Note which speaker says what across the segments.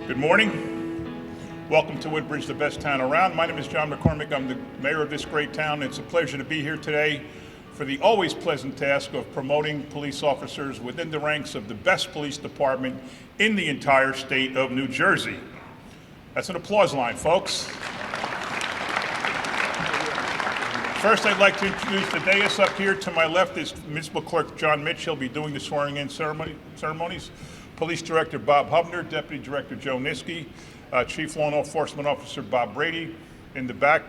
Speaker 1: Good morning. Welcome to Woodbridge, the best town around. My name is John McCormick. I'm the mayor of this great town. It's a pleasure to be here today for the always pleasant task of promoting police officers within the ranks of the best police department in the entire state of New Jersey. That's an applause line, folks. First, I'd like to introduce the dais. Up here to my left is Municipal Clerk John Mitch. He'll be doing the swearing-in ceremonies. Police Director Bob Hubner, Deputy Director Joe Niski, Chief Law Enforcement Officer Bob Brady. In the back,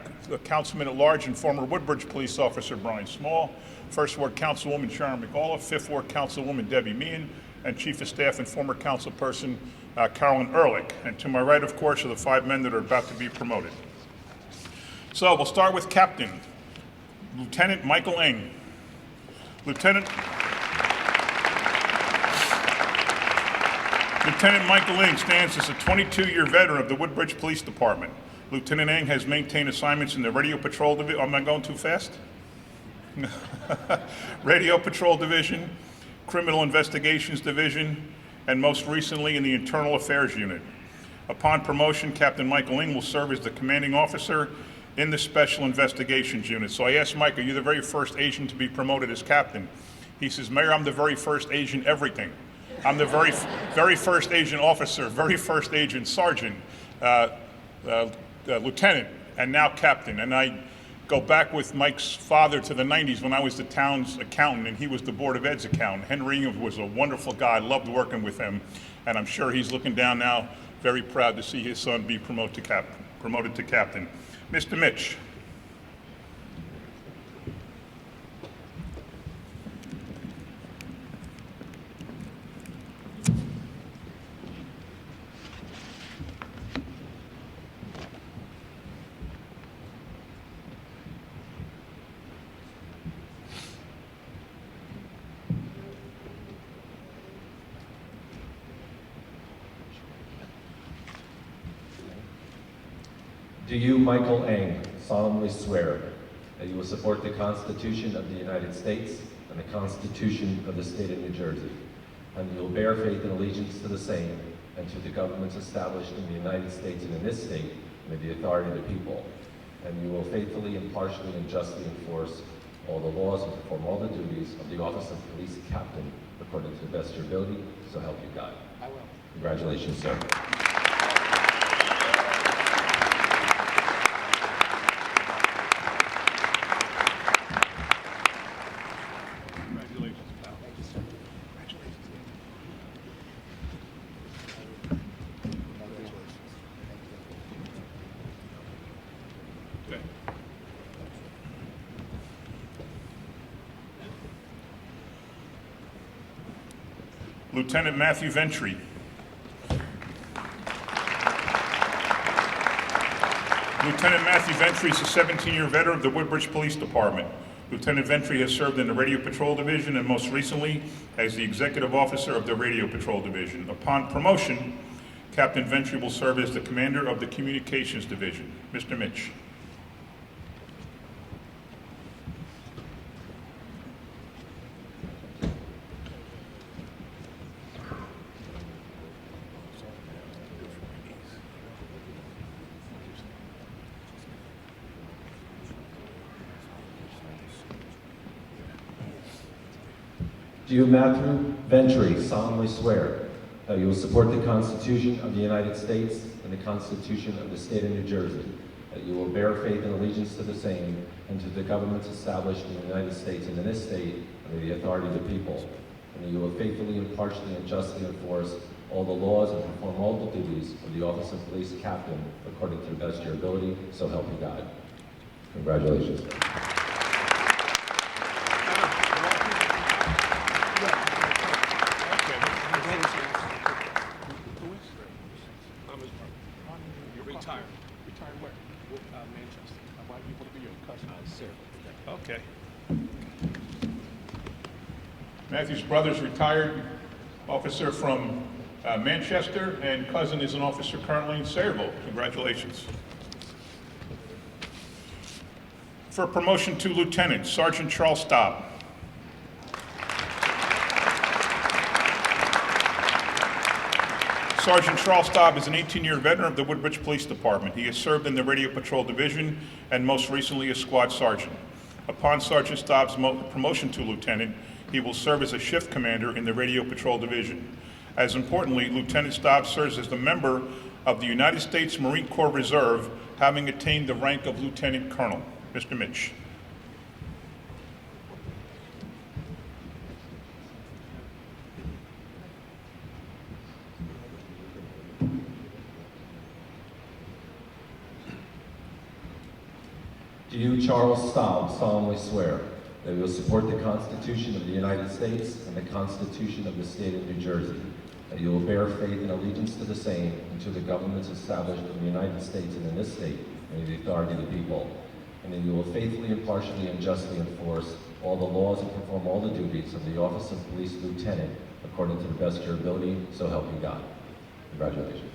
Speaker 1: Councilman at Large and former Woodbridge Police Officer Brian Small, First Ward Councilwoman Sharon McAuliffe, Fifth Ward Councilwoman Debbie Meehan, and Chief of Staff and former Councilperson Carolyn Ehrlich. And to my right, of course, are the 5 men that are about to be promoted. So we'll start with Captain Lieutenant Michael Eng. Lieutenant Michael Eng stands as a 22-year veteran of the Woodbridge Police Department. Lieutenant Eng has maintained assignments in the Radio Patrol Division. Am I going too fast? Radio Patrol Division, Criminal Investigations Division, and most recently in the Internal Affairs Unit. Upon promotion, Captain Michael Eng will serve as the commanding officer in the Special Investigations Unit. So I asked Mike, are you the very first Asian to be promoted as captain? He says, Mayor, I'm the very first Asian everything. I'm the very first Asian officer, very first Asian sergeant, lieutenant, and now captain. And I go back with Mike's father to the 90s when I was the town's accountant and he was the Board of Ed's accountant. Henry was a wonderful guy. I loved working with him. And I'm sure he's looking down now, very proud to see his son be promoted to captain. Mr. Mitch.
Speaker 2: Do you, Michael Eng, solemnly swear that you will support the Constitution of the United States and the Constitution of the State of New Jersey, and you will bear faith and allegiance to the same and to the governments established in the United States and in this state with the authority of the people, and you will faithfully, impartially, and justly enforce all the laws and perform all the duties of the office of police captain according to the best of your ability, so help you God?
Speaker 3: I will.
Speaker 2: Congratulations, sir.
Speaker 1: Lieutenant Matthew Ventry. Lieutenant Matthew Ventry is a 17-year veteran of the Woodbridge Police Department. Lieutenant Ventry has served in the Radio Patrol Division and most recently as the Executive Officer of the Radio Patrol Division. Upon promotion, Captain Ventry will serve as the Commander of the Communications Division. Mr. Mitch.
Speaker 2: Do you, Matthew Ventry, solemnly swear that you will support the Constitution of the United States and the Constitution of the State of New Jersey, that you will bear faith and allegiance to the same and to the governments established in the United States and in this state under the authority of the people, and that you will faithfully, impartially, and justly enforce all the laws and perform all the duties of the office of police captain according to the best of your ability, so help you God? Congratulations.
Speaker 3: Retired where? Manchester. I want people to be your cousin. Sir.
Speaker 1: Okay. Matthew's brother's retired officer from Manchester, and cousin is an officer currently in Sayreville. Congratulations. For promotion to lieutenant, Sergeant Charles Staub. Sergeant Charles Staub is an 18-year veteran of the Woodbridge Police Department. He has served in the Radio Patrol Division and most recently as Squad Sergeant. Upon Sergeant Staub's promotion to Lieutenant, he will serve as a shift commander in the Radio Patrol Division. As importantly, Lieutenant Staub serves as the member of the United States Marine Corps Reserve, having attained the rank of Lieutenant Colonel. Mr. Mitch.
Speaker 2: Do you, Charles Staub, solemnly swear that you will support the Constitution of the United States and the Constitution of the State of New Jersey, that you will bear faith and allegiance to the same and to the governments established in the United States and in this state, and the authority of the people, and that you will faithfully, impartially, and justly enforce all the laws and perform all the duties of the office of Police Lieutenant according to the best of your ability, so help you God. Congratulations.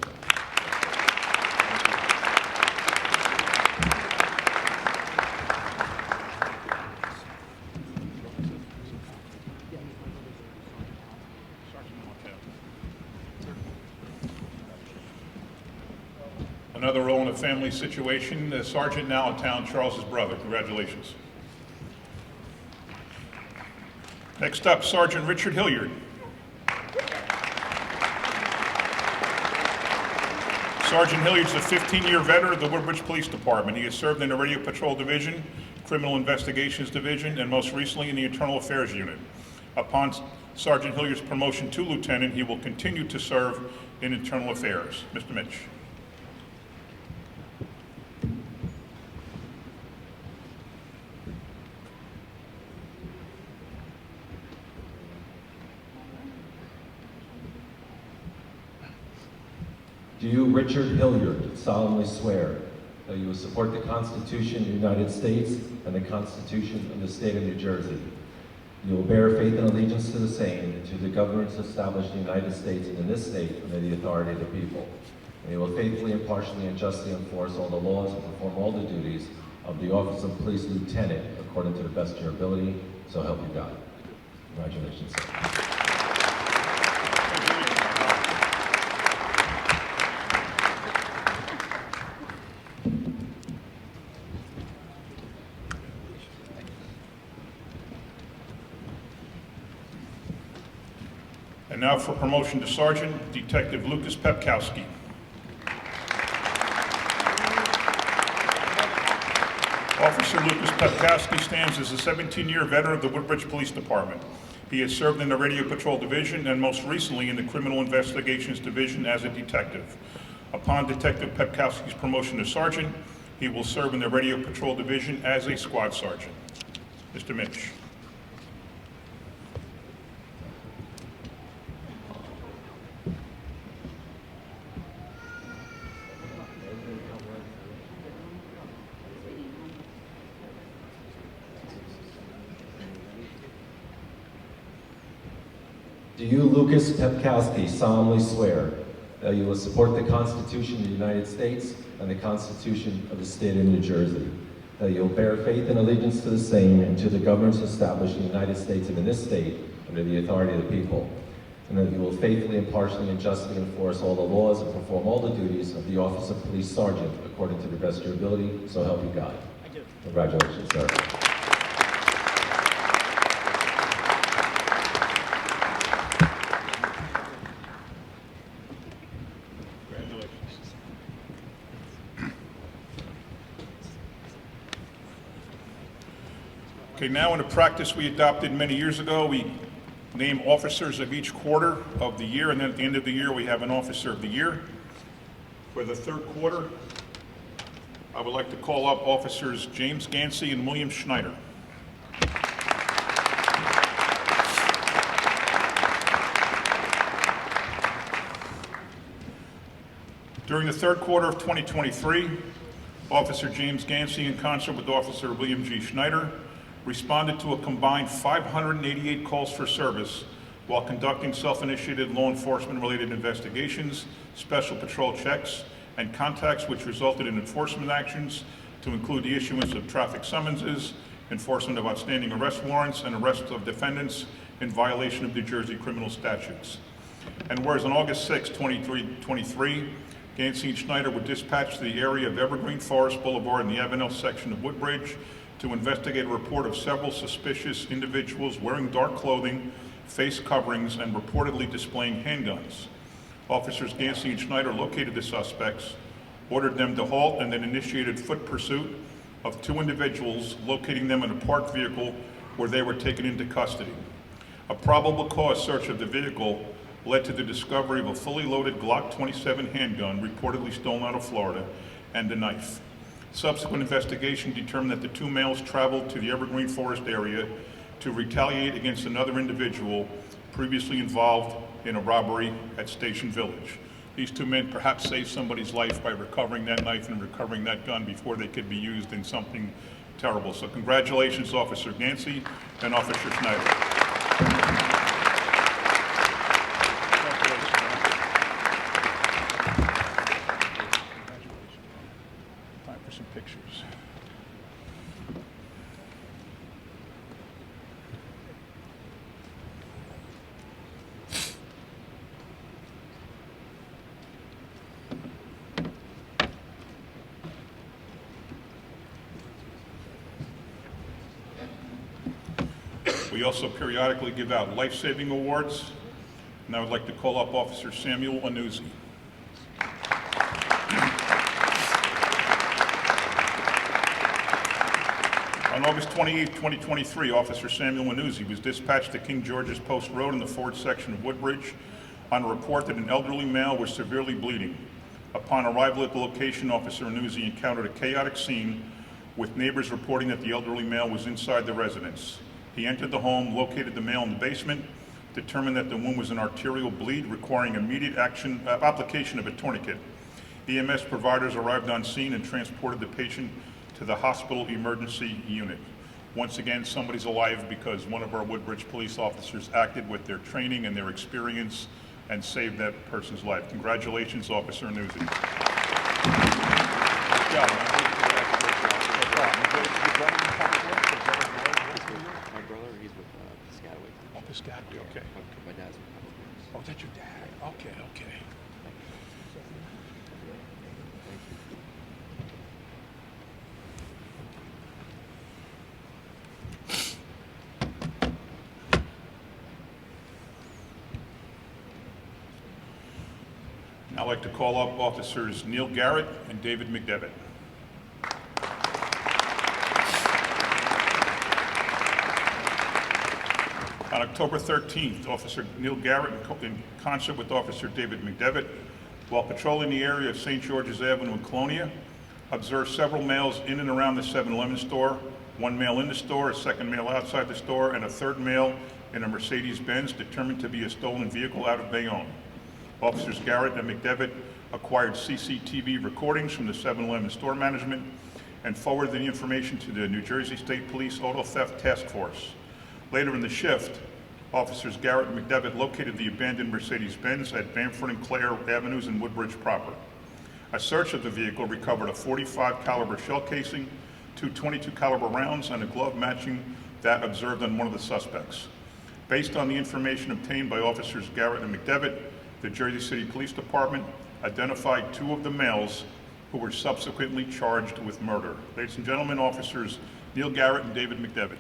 Speaker 1: Another role in a family situation, the sergeant now in town, Charles's brother. Congratulations. Next up, Sergeant Richard Hilliard. Sergeant Hilliard's a 15-year veteran of the Woodbridge Police Department. He has served in the Radio Patrol Division, Criminal Investigations Division, and most recently in the Internal Affairs Unit. Upon Sergeant Hilliard's promotion to Lieutenant, he will continue to serve in Internal Affairs. Mr. Mitch.
Speaker 2: Do you, Richard Hilliard, solemnly swear that you will support the Constitution of the United States and the Constitution of the State of New Jersey? You will bear faith and allegiance to the same and to the governments established in the United States and in this state under the authority of the people. And you will faithfully, impartially, and justly enforce all the laws and perform all the duties of the office of Police Lieutenant according to the best of your ability, so help you God. Congratulations, sir.
Speaker 1: And now for promotion to Sergeant, Detective Lucas Pepkowski. Officer Lucas Pepkowski stands as a 17-year veteran of the Woodbridge Police Department. He has served in the Radio Patrol Division and most recently in the Criminal Investigations Division as a detective. Upon Detective Pepkowski's promotion to Sergeant, he will serve in the Radio Patrol Division as a Squad Sergeant. Mr. Mitch.
Speaker 2: Do you, Lucas Pepkowski, solemnly swear that you will support the Constitution of the United States and the Constitution of the State of New Jersey, that you will bear faith and allegiance to the same and to the governments established in the United States and in this state under the authority of the people, and that you will faithfully, impartially, and justly enforce all the laws and perform all the duties of the office of Police Sergeant according to the best of your ability, so help you God.
Speaker 3: I do.
Speaker 2: Congratulations, sir.
Speaker 1: Okay, now in a practice we adopted many years ago, we name officers of each quarter of the year, and then at the end of the year we have an officer of the year. For the third quarter, I would like to call up officers James Gansey and William Schneider. During the third quarter of 2023, Officer James Gansey, in concert with Officer William G. Schneider, responded to a combined 588 calls for service while conducting self-initiated law enforcement-related investigations, special patrol checks, and contacts which resulted in enforcement actions to include the issuance of traffic summonses, enforcement of outstanding arrest warrants, and arrest of defendants in violation of New Jersey criminal statutes. And whereas on August 6, 2023, Gansey and Schneider were dispatched to the area of Evergreen Forest Boulevard in the Avenel section of Woodbridge to investigate a report of several suspicious individuals wearing dark clothing, face coverings, and reportedly displaying handguns. Officers Gansey and Schneider located the suspects, ordered them to halt, and then initiated foot pursuit of two individuals, locating them in a parked vehicle where they were taken into custody. A probable cause search of the vehicle led to the discovery of a fully loaded Glock 27 handgun reportedly stolen out of Florida and a knife. Subsequent investigation determined that the two males traveled to the Evergreen Forest area to retaliate against another individual previously involved in a robbery at Station Village. These two men perhaps saved somebody's life by recovering that knife and recovering that gun before they could be used in something terrible. So congratulations, Officer Gansey and Officer Schneider. Time for some pictures. We also periodically give out life-saving awards, and I would like to call up Officer Samuel Annuzzi. On August 28, 2023, Officer Samuel Annuzzi was dispatched to King George's Post Road in the Ford section of Woodbridge on a report that an elderly male was severely bleeding. Upon arrival at the location, Officer Annuzzi encountered a chaotic scene with neighbors reporting that the elderly male was inside the residence. He entered the home, located the male in the basement, determined that the wound was an arterial bleed requiring immediate application of a tourniquet. EMS providers arrived on scene and transported the patient to the hospital emergency unit. Once again, somebody's alive because one of our Woodbridge police officers acted with their training and their experience and saved that person's life. Congratulations, Officer Annuzzi. Good job, man.
Speaker 3: My brother, he's with Piscataway.
Speaker 1: Oh, Piscataway, okay.
Speaker 3: My dad's with Public Works.
Speaker 1: Oh, that's your dad. Okay, okay. Now I'd like to call up Officers Neil Garrett and David McDevitt. On October 13th, Officer Neil Garrett, in concert with Officer David McDevitt, while patrolling the area of St. George's Avenue in Colonia, observed several males in and around the 7-Eleven store, one male in the store, a second male outside the store, and a third male in a Mercedes-Benz determined to be a stolen vehicle out of Bayonne. Officers Garrett and McDevitt acquired CCTV recordings from the 7-Eleven store management and forwarded the information to the New Jersey State Police Auto Theft Task Force. Later in the shift, Officers Garrett and McDevitt located the abandoned Mercedes-Benz at Bamford and Clare Avenues in Woodbridge proper. A search of the vehicle recovered a .45 caliber shell casing, two .22 caliber rounds, and a glove matching that observed on one of the suspects. Based on the information obtained by Officers Garrett and McDevitt, the Jersey City Police Department identified two of the males who were subsequently charged with murder. Ladies and gentlemen, Officers Neil Garrett and David McDevitt.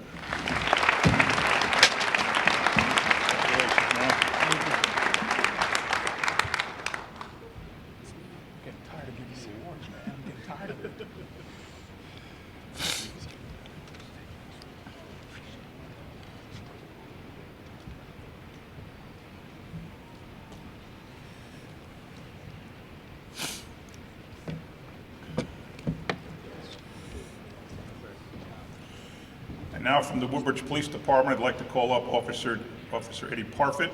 Speaker 1: And now from the Woodbridge Police Department, I'd like to call up Officer Eddie Parfit,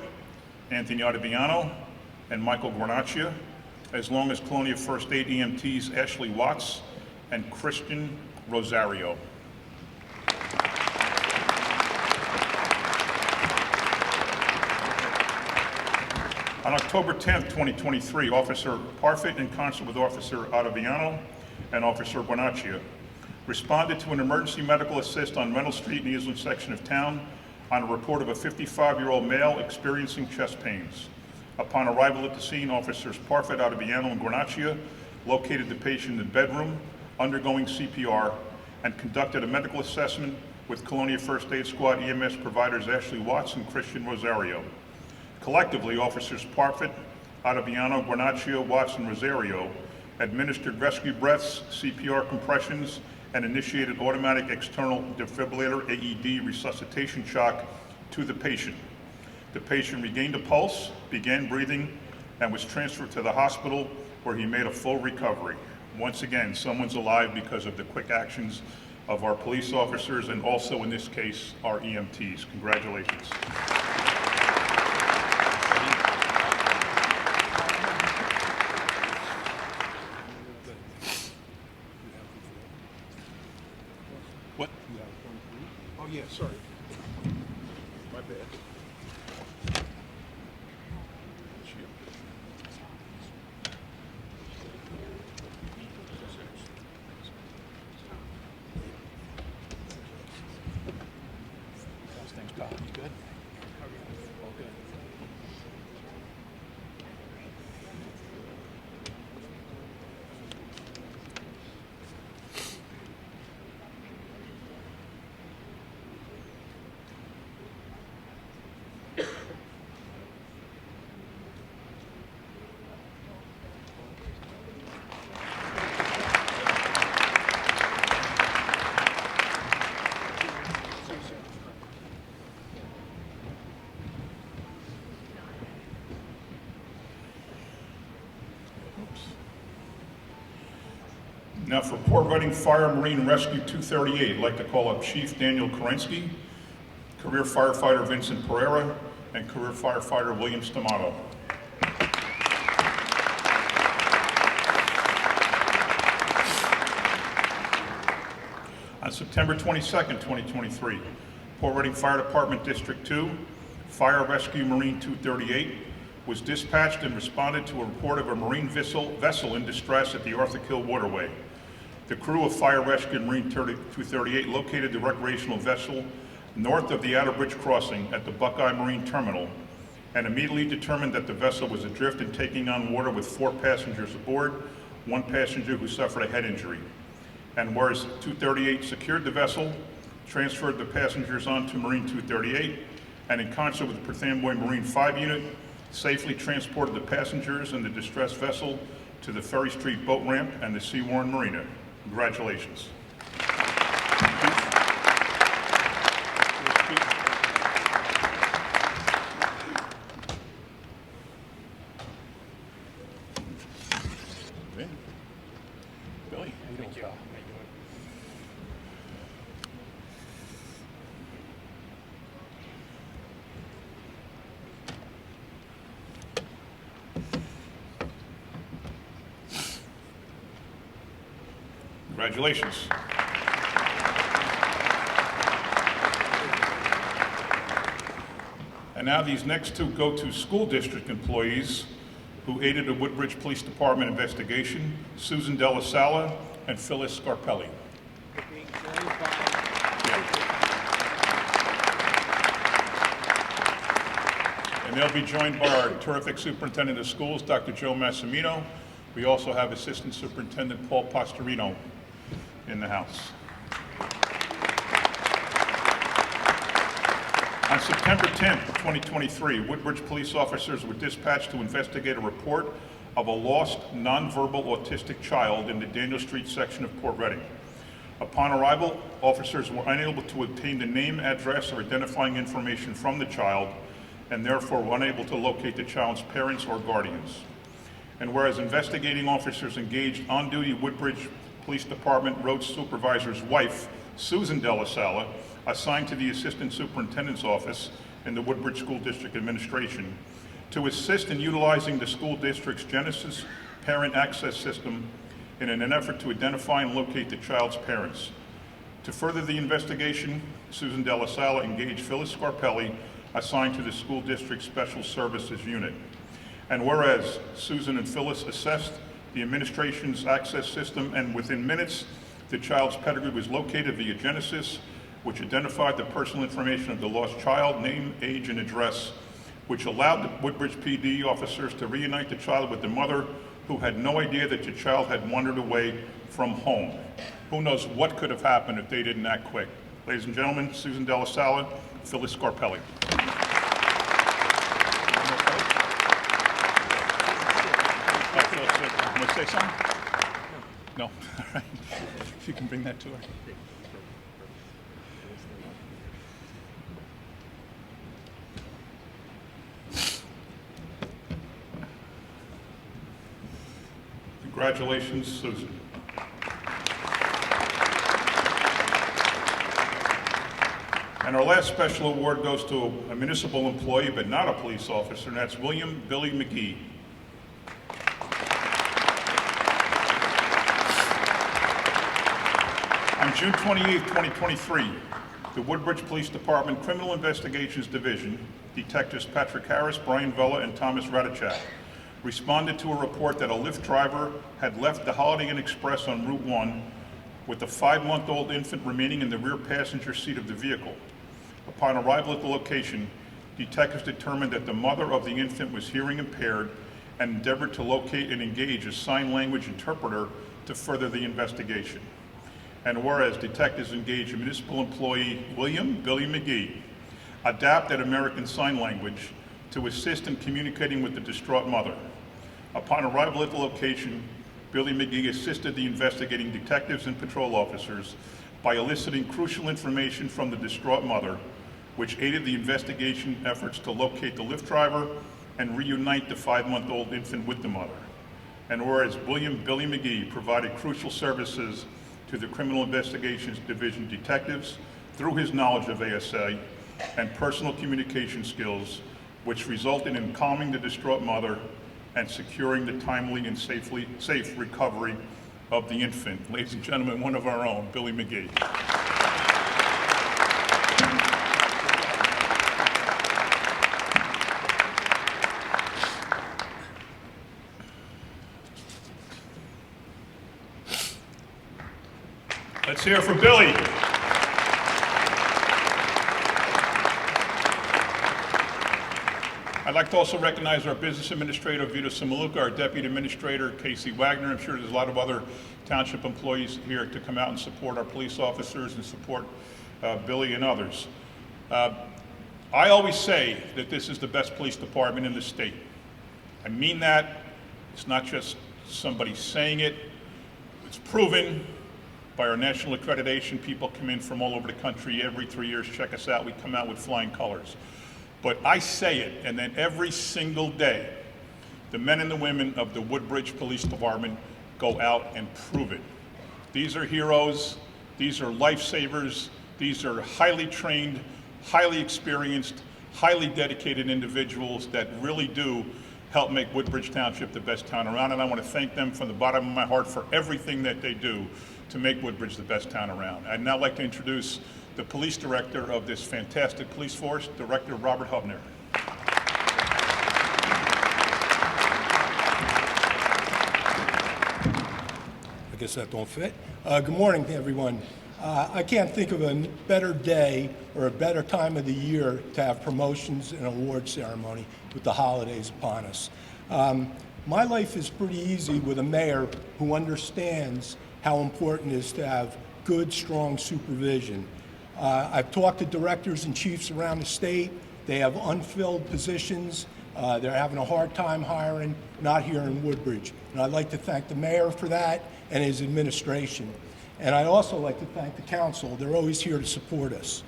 Speaker 1: Anthony Ottaviano, and Michael Guarnaccia, as long as Colonia First Aid EMTs Ashley Watts and Christian Rosario. On October 10th, 2023, Officer Parfit, in concert with Officer Ottaviano and Officer Guarnaccia, responded to an emergency medical assist on Reynolds Street in the Island section of town on a report of a 55-year-old male experiencing chest pains. Upon arrival at the scene, officers Parfit, Ottaviano, and Guarnaccia located the patient in the bedroom, undergoing CPR, and conducted a medical assessment with Colonia First Aid Squad EMS providers Ashley Watts and Christian Rosario. Collectively, officers Parfit, Ottaviano, Guarnaccia, Watts, and Rosario administered rescue breaths, CPR compressions, and initiated automatic external defibrillator AED resuscitation shock to the patient. The patient regained a pulse, began breathing, and was transferred to the hospital where he made a full recovery. Once again, someone's alive because of the quick actions of our police officers and also, in this case, our EMTs. Congratulations. What?
Speaker 3: Oh, yeah, sorry. My bad.
Speaker 1: How's things, pal? You good? All good. Now for Port Reading Fire Marine Rescue 238, I'd like to call up Chief Daniel Kerensky, career firefighter Vincent Pereira, and career firefighter William Stamato. On September 22nd, 2023, Port Reading Fire Department District 2, Fire Rescue Marine 238, was dispatched and responded to a report of a marine vessel in distress at the Arthur Kill waterway. The crew of Fire Rescue Marine 238 located the recreational vessel north of the Outer Bridge crossing at the Buckeye Marine Terminal and immediately determined that the vessel was adrift and taking on water with 4 passengers aboard, 1 passenger who suffered a head injury. And whereas 238 secured the vessel, transferred the passengers onto Marine 238, and in concert with the Perth Amboy Marine 5 unit, safely transported the passengers and the distressed vessel to the Ferry Street boat ramp and the Seawarren Marina. Congratulations. Billy, how you doing, pal? Congratulations. And now these next 2 go to school district employees who aided the Woodbridge Police Department investigation, Susan Della Sala and Phyllis Scarpelli. And they'll be joined by our terrific superintendent of schools, Dr. Joe Massimino. We also have Assistant Superintendent Paul Pastorino in the house. On September 10th, 2023, Woodbridge police officers were dispatched to investigate a report of a lost nonverbal autistic child in the Daniel Street section of Port Reading. Upon arrival, officers were unable to obtain the name, address, or identifying information from the child, and therefore were unable to locate the child's parents or guardians. And whereas investigating officers engaged on-duty Woodbridge Police Department road supervisor's wife, Susan Della Sala, assigned to the Assistant Superintendent's Office in the Woodbridge School District Administration, to assist in utilizing the school district's Genesis Parent Access System in an effort to identify and locate the child's parents. To further the investigation, Susan Della Sala engaged Phyllis Scarpelli, assigned to the school district Special Services Unit. And whereas Susan and Phyllis assessed the administration's access system, and within minutes, the child's pedigree was located via Genesis, which identified the personal information of the lost child, name, age, and address, which allowed the Woodbridge PD officers to reunite the child with the mother who had no idea that the child had wandered away from home. Who knows what could have happened if they didn't act quick. Ladies and gentlemen, Susan Della Sala, Phyllis Scarpelli. Want to say something? No? All right. If you can bring that to her. Congratulations, Susan. And our last special award goes to a municipal employee, but not a police officer, and that's William Billy McGee. On June 28, 2023, the Woodbridge Police Department Criminal Investigations Division, Detectives Patrick Harris, Brian Vella, and Thomas Radachak, responded to a report that a Lyft driver had left the Holiday Inn Express on Route 1 with a 5-month-old infant remaining in the rear passenger seat of the vehicle. Upon arrival at the location, detectives determined that the mother of the infant was hearing impaired and endeavored to locate and engage a sign language interpreter to further the investigation. And whereas detectives engaged municipal employee William Billy McGee, adept at American Sign Language, to assist in communicating with the distraught mother. Upon arrival at the location, Billy McGee assisted the investigating detectives and patrol officers by eliciting crucial information from the distraught mother, which aided the investigation efforts to locate the Lyft driver and reunite the 5-month-old infant with the mother. And whereas William Billy McGee provided crucial services to the Criminal Investigations Division detectives through his knowledge of ASA and personal communication skills, which resulted in calming the distraught mother and securing the timely and safe recovery of the infant. Ladies and gentlemen, one of our own, Billy McGee. Let's hear it for Billy. I'd like to also recognize our business administrator, Vita Samaluka, our deputy administrator, Casey Wagner. I'm sure there's a lot of other township employees here to come out and support our police officers and support Billy and others. I always say that this is the best police department in the state. I mean that. It's not just somebody saying it. It's proven by our national accreditation. People come in from all over the country every 3 years, check us out. We come out with flying colors. But I say it, and then every single day, the men and the women of the Woodbridge Police Department go out and prove it. These are heroes, these are lifesavers, these are highly trained, highly experienced, highly dedicated individuals that really do help make Woodbridge Township the best town around, and I want to thank them from the bottom of my heart for everything that they do to make Woodbridge the best town around. I'd now like to introduce the police director of this fantastic police force, Director Robert Hubner.
Speaker 4: I guess that don't fit. Good morning, everyone. I can't think of a better day or a better time of the year to have promotions and award ceremony with the holidays upon us. My life is pretty easy with a mayor who understands how important it is to have good, strong supervision. I've talked to directors and chiefs around the state. They have unfilled positions. They're having a hard time hiring, not here in Woodbridge. And I'd like to thank the mayor for that and his administration. And I'd also like to thank the council. They're always here to support us.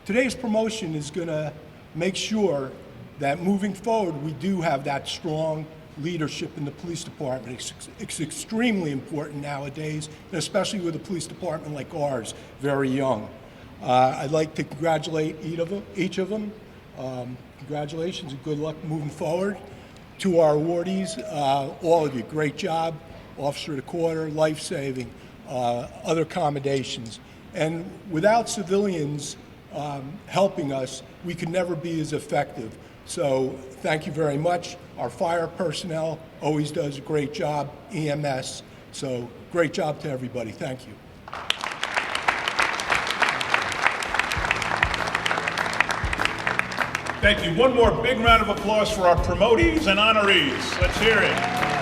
Speaker 4: Today's promotion is going to make sure that moving forward, we do have that strong leadership in the police department. It's extremely important nowadays, and especially with a police department like ours, very young. I'd like to congratulate each of them. Congratulations and good luck moving forward. To our awardees, all of you, great job. Officer of the Quarter, life-saving, other accommodations. And without civilians helping us, we could never be as effective. So thank you very much. Our fire personnel always does a great job, EMS. So great job to everybody. Thank you.
Speaker 1: Thank you. One more big round of applause for our promotees and honorees. Let's hear it.